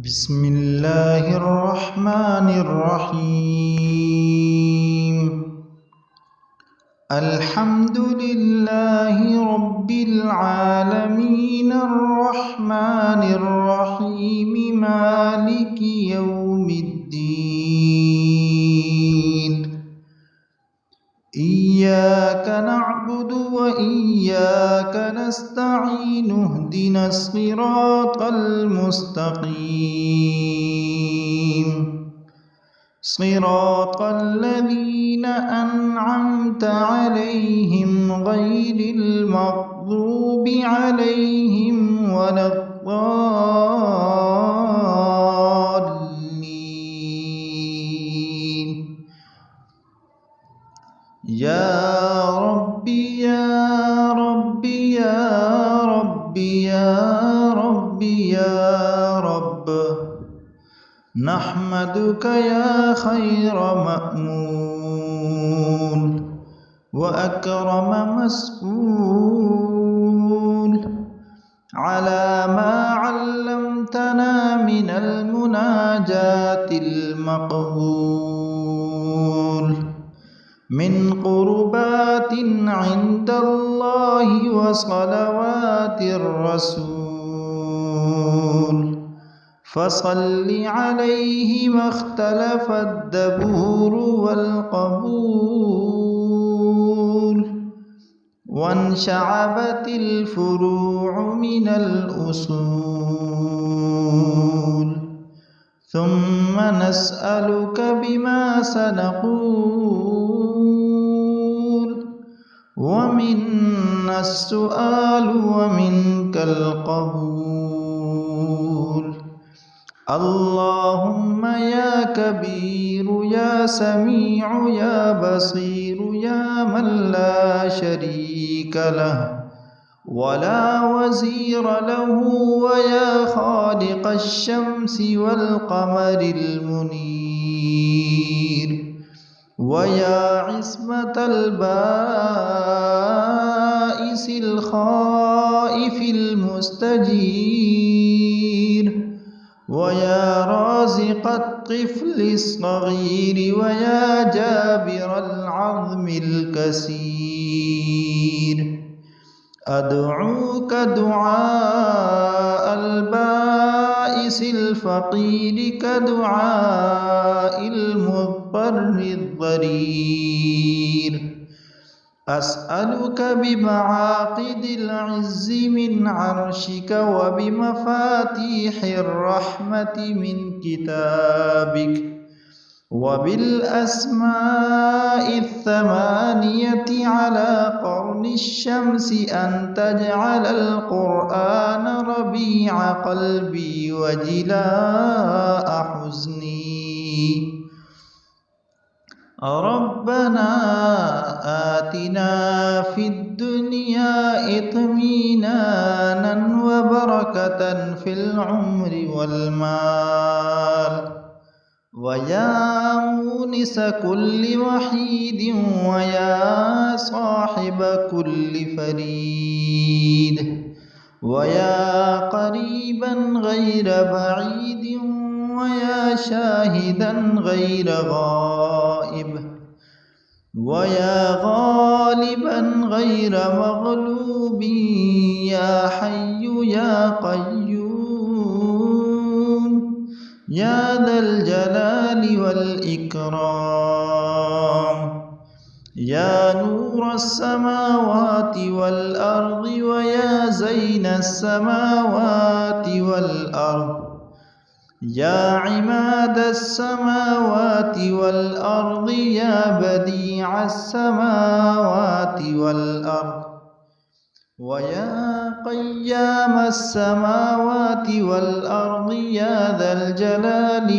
بسم الله الرحمن الرحيم. الحمد لله رب العالمين الرحمن الرحيم مالك يوم الدين. إياك نعبد وإياك نستعين اهدنا الصراط المستقيم صراط الذين أنعمت عليهم غير المغضوب عليهم ولا الضالين. يا ربي يا ربي يا ربي يا ربي يا رب، نحمدك يا خير مأمول وأكرم مسؤول على ما علمتنا من المناجاة المقبول من قربات عند الله وصلوات الرسول، فصل عليه ما اختلف الدبور والقبول وانشعبت الفروع من الأصول. ثم نسألك بما سنقول، ومنا السؤال ومنك القبول. اللهم يا كبير يا سميع يا بصير يا من لا شريك له ولا وزير له، ويا خالق الشمس والقمر المنير، ويا عصمة البائس الخائف المستجير، ويا رازق الطفل الصغير، ويا جابر العظم الكسير، أدعوك دعاء البائس الفقير كدعاء المضطر الضرير. أسألك بمعاقد العز من عرشك وبمفاتيح الرحمة من كتابك وبالأسماء الثمانية على قرن الشمس أن تجعل القرآن ربيع قلبي وجلاء حزني. ربنا آتنا في الدنيا إطمئنانا وبركة في العمر والمال، ويا مونس كل وحيد، ويا صاحب كل فريد، ويا قريبا غير بعيد، ويا شاهدا غير غائب، ويا غالبا غير مغلوب، يا حي يا قيوم يا ذا الجلال والإكرام، يا نور السماوات والأرض، ويا زين السماوات والأرض، يا عماد السماوات والأرض، يا بديع السماوات والأرض، ويا قيام السماوات والأرض، يا ذا الجلال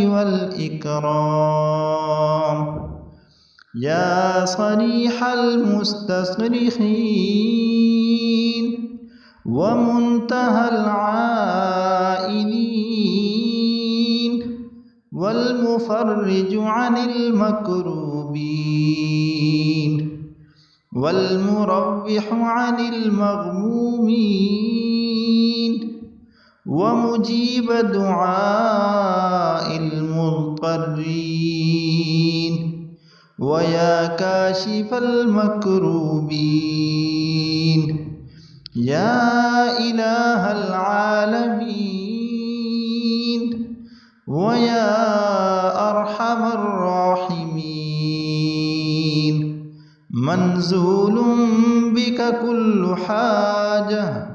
والإكرام، يا صريح المستصرخين ومنتهى العائلين والمفرج عن المكروبين والمروح عن المغمومين ومجيب دعاء المضطرين ويا كاشف المكروبين يا إله العالمين ويا أرحم الراحمين منزول بك كل حاجة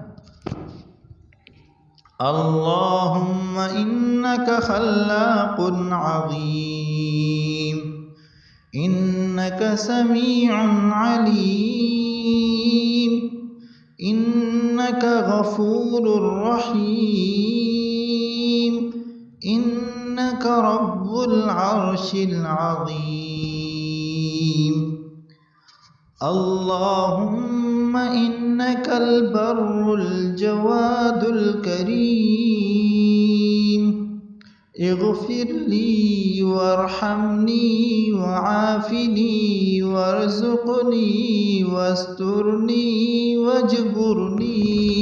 اللهم إنك خلاق عظيم إنك سميع عليم إنك غفور رحيم إنك رب العرش العظيم اللهم إنك البر الجواد الكريم اغفر لي وارحمني وعافني وارزقني واسترني واجبرني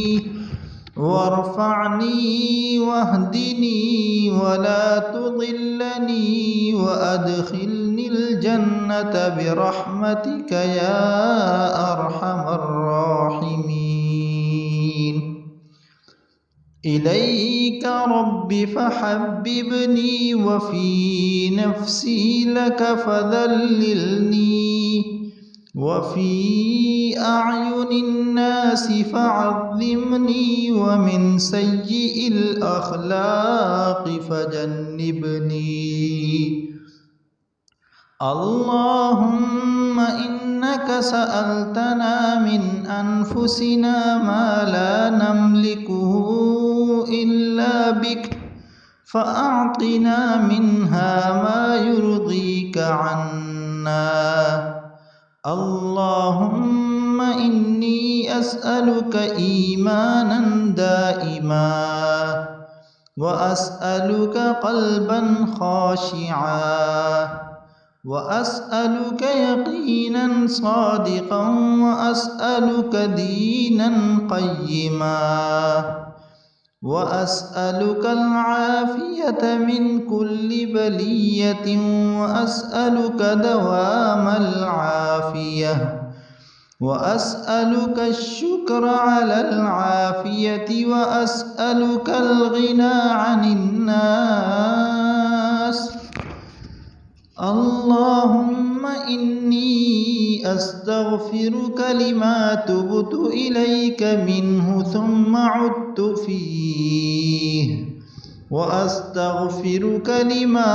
وارفعني واهدني ولا تضلني وأدخلني الجنة برحمتك يا أرحم الراحمين إليك رب فحببني وفي نفسي لك فذللني وفي أعين الناس فعظمني ومن سيء الأخلاق فجنبني اللهم إنك سألتنا من أنفسنا ما لا نملكه إلا بك فأعطنا منها ما يرضيك عنا اللهم إني أسألك إيمانا دائما وأسألك قلبا خاشعا وأسألك يقينا صادقا وأسألك دينا قيما وأسألك العافية من كل بلية وأسألك دوام العافية وأسألك الشكر على العافية وأسألك الغنى عن الناس اللهم إني أستغفرك لما تبت إليك منه ثم عدت فيه وأستغفرك لما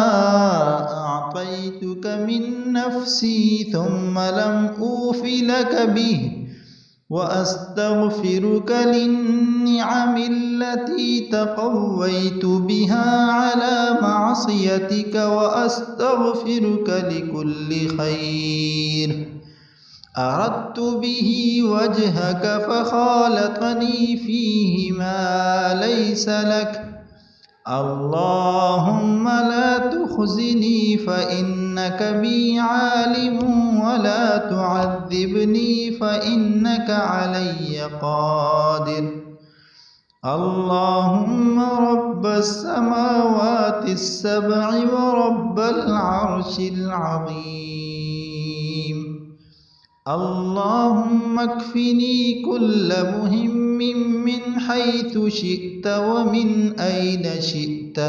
أعطيتك من نفسي ثم لم أوف لك به وأستغفرك للنعم التي تقويت بها على معصيتك وأستغفرك لكل خير أردت به وجهك فخالطني فيه ما ليس لك اللهم لا تخزني فإنك بي عالم ولا تعذبني فإنك علي قادر اللهم رب السماوات السبع ورب العرش العظيم اللهم اكفني كل مهم من حيث شئت ومن أين شئت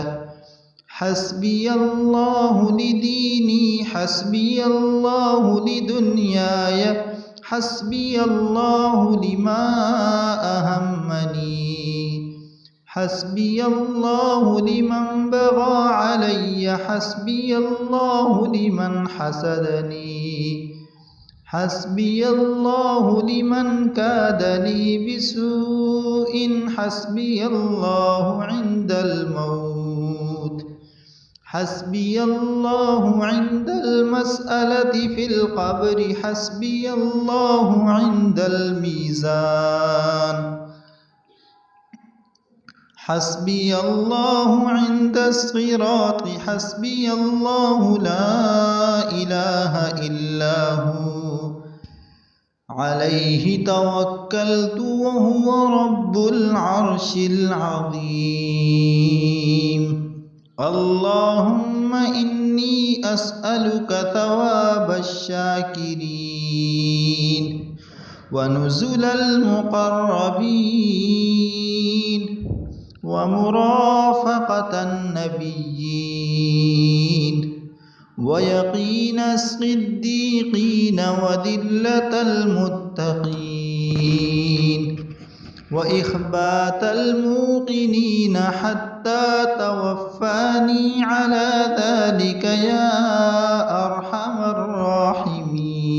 حسبي الله لديني حسبي الله لدنياي حسبي الله لما أهمني حسبي الله لمن بغى علي حسبي الله لمن حسدني حسبي الله لمن كاد لي بسوء حسبي الله عند الموت حسبي الله عند المسألة في القبر حسبي الله عند الميزان حسبي الله عند الصراط حسبي الله لا إله إلا هو عليه توكلت وهو رب العرش العظيم. اللهم إني أسألك ثواب الشاكرين ونزل المقربين ومرافقة النبيين ويقين الصديقين وذلة المتقين وإخبات الموقنين حتى توفاني على ذلك يا أرحم الراحمين.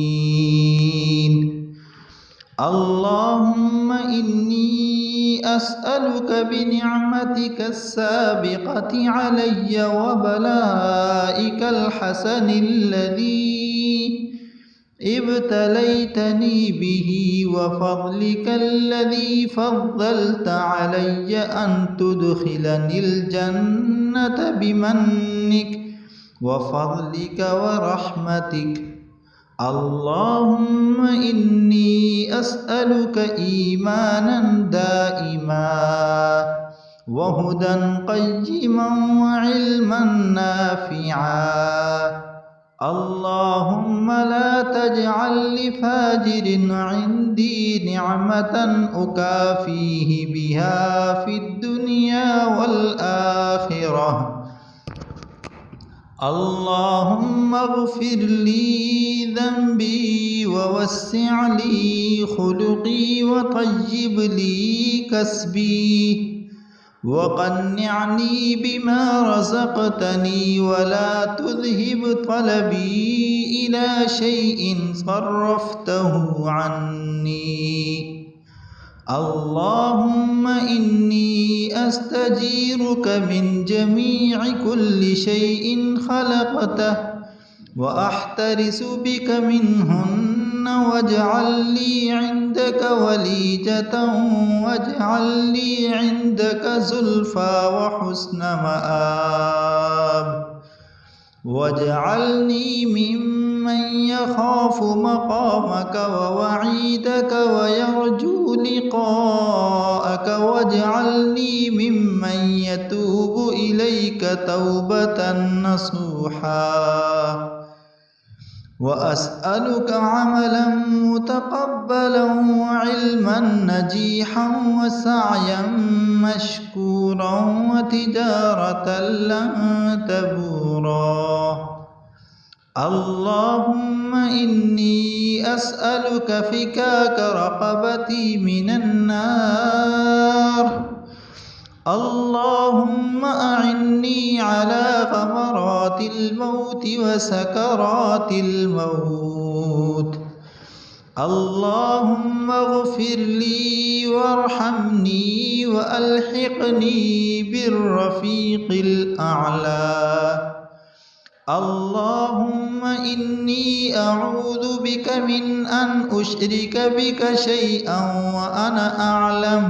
اللهم إني أسألك بنعمتك السابقة علي وبلائك الحسن الذي ابتليتني به وفضلك الذي فضلت علي أن تدخلني الجنة بمنك وفضلك ورحمتك. اللهم إني أسألك إيمانا دائما وهدى قيما وعلما نافعا. اللهم لا تجعل لفاجر عندي نعمة أكافيه بها في الدنيا والآخرة. اللهم اغفر لي ذنبي ووسع لي خلقي وطيب لي كسبي وقنعني بما رزقتني ولا تذهب طلبي إلى شيء صرفته عني. اللهم إني أستجيرك من جميع كل شيء خلقته وأحترس بك منهن واجعل لي عندك وليجة واجعل لي عندك زلفى وحسن مآب واجعلني ممن يخاف مقامك ووعيدك ويرجو لقاءك واجعلني ممن يتوب إليك توبة نصوحا. وأسألك عملا متقبلا وعلما نجيحا وسعيا مشكورا وتجارة لن تبورا. اللهم إني أسألك فكاك رقبتي من النار. اللهم أعني على غمرات الموت وسكرات الموت. اللهم اغفر لي وارحمني وألحقني بالرفيق الأعلى. اللهم إني أعوذ بك من أن أشرك بك شيئا وأنا أعلم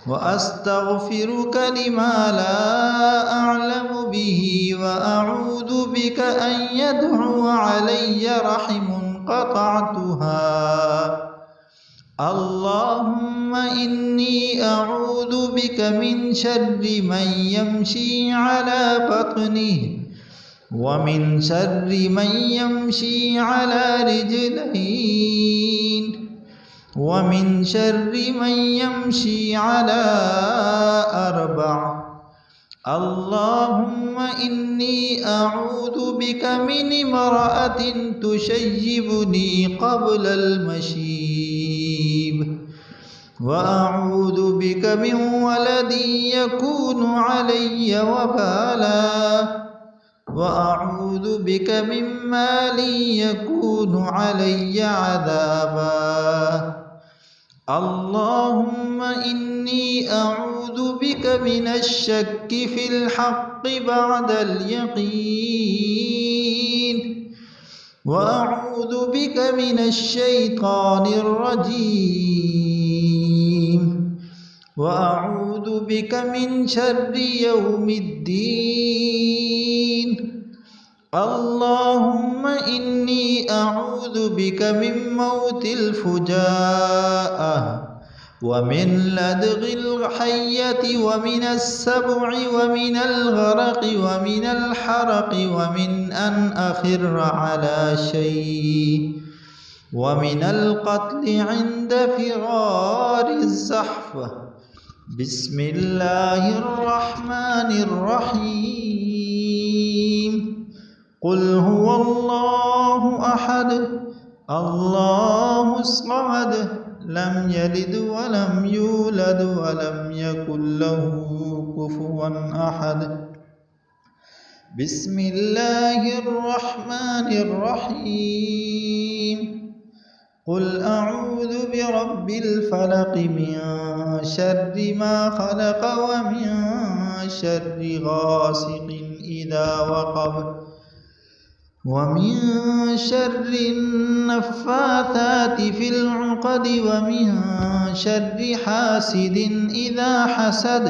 وأستغفرك لما لا أعلم به وأعوذ بك أن يدعو علي رحم قطعتها. اللهم إني أعوذ بك من شر من يمشي على بطنه ومن شر من يمشي على رجلين ومن شر من يمشي على أربع. اللهم إني أعوذ بك من امرأة تشيبني قبل المشيب وأعوذ بك من ولد يكون علي وبالا وأعوذ بك من مال يكون علي عذابا. اللهم إني أعوذ بك من الشك في الحق بعد اليقين وأعوذ بك من الشيطان الرجيم وأعوذ بك من شر يوم الدين. اللهم إني أعوذ بك من موت الفجاءة ومن لدغ الحية ومن السبع ومن الغرق ومن الحرق ومن أن أخر على شيء ومن القتل عند فرار الزحف. بسم الله الرحمن الرحيم. قل هو الله أحد الله الصمد لم يلد ولم يولد ولم يكن له كفوا أحد. بسم الله الرحمن الرحيم. قل أعوذ برب الفلق من شر ما خلق ومن شر غاسق إذا وقب ومن شر النفاثات في العقد ومن شر حاسد إذا حسد.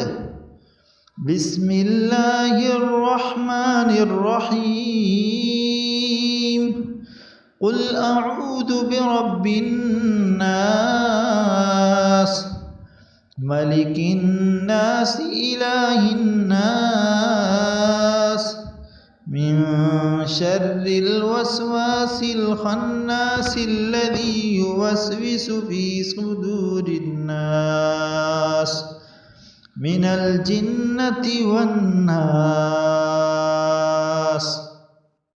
بسم الله الرحمن الرحيم. قل أعوذ برب الناس ملك الناس إله الناس من شر الوسواس الخناس الذي يوسوس في صدور الناس من الجنة والناس.